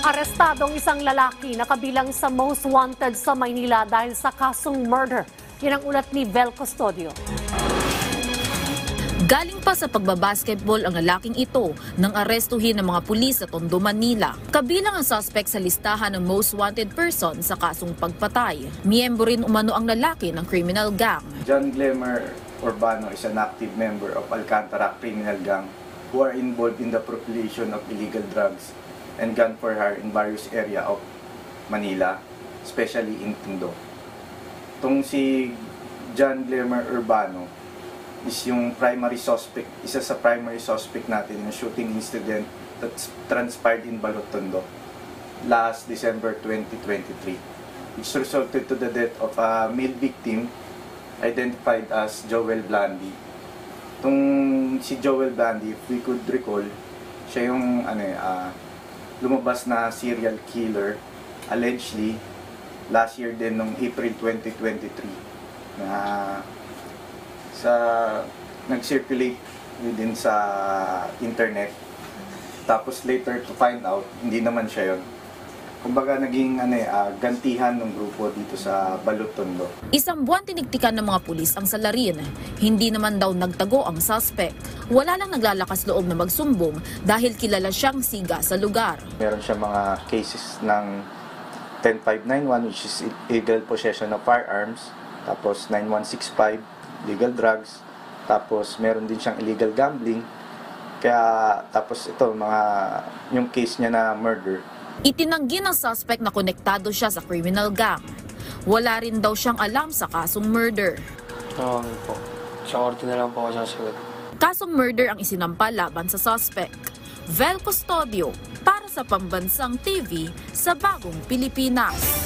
Arestado ang isang lalaki na kabilang sa most wanted sa Maynila dahil sa kasong murder. Yan ang ulat ni Vel Custodio. Galing pa sa pagbabasketball ang lalaking ito nang arestuhin ng mga pulis sa Tondo, Manila. Kabilang ang suspect sa listahan ng most wanted person sa kasong pagpatay. Miyembro rin umano ang lalaki ng criminal gang. John Glemer Urbano is an active member of Alcantara criminal gang who are involved in the propagation of illegal drugs and gun for hire in various area of Manila, especially in Tondo. Itong si John Glemer Urbano is yung primary suspect, isa sa primary suspect natin ng shooting incident that transpired in Balot, Tondo last December 2023, which resulted to the death of a male victim identified as Joel Blandy. Itong si Joel Blandy, if we could recall, siya yung lumabas na serial killer allegedly last year din nung April 2023 na nag-circulate within sa internet, tapos later to find out hindi naman siya yun. Kumbaga naging gantihan ng grupo dito sa Balot, Tondo. Isang buwan tinigtikan ng mga pulis ang salarin. Hindi naman daw nagtago ang suspect. Wala lang naglalakas loob na magsumbong dahil kilala siyang siga sa lugar. Meron siya mga cases ng 10591 which is illegal possession of firearms, tapos 9165 legal drugs, tapos meron din siyang illegal gambling. Kaya tapos ito yung case niya na murder. Itinanggi ng suspect na konektado siya sa criminal gang. Wala rin daw siyang alam sa kasong murder. Oo po. Sa korte na lang po ako sasagot. Kasong murder ang isinampa laban sa suspect. Vel Custodio para sa Pambansang TV sa Bagong Pilipinas.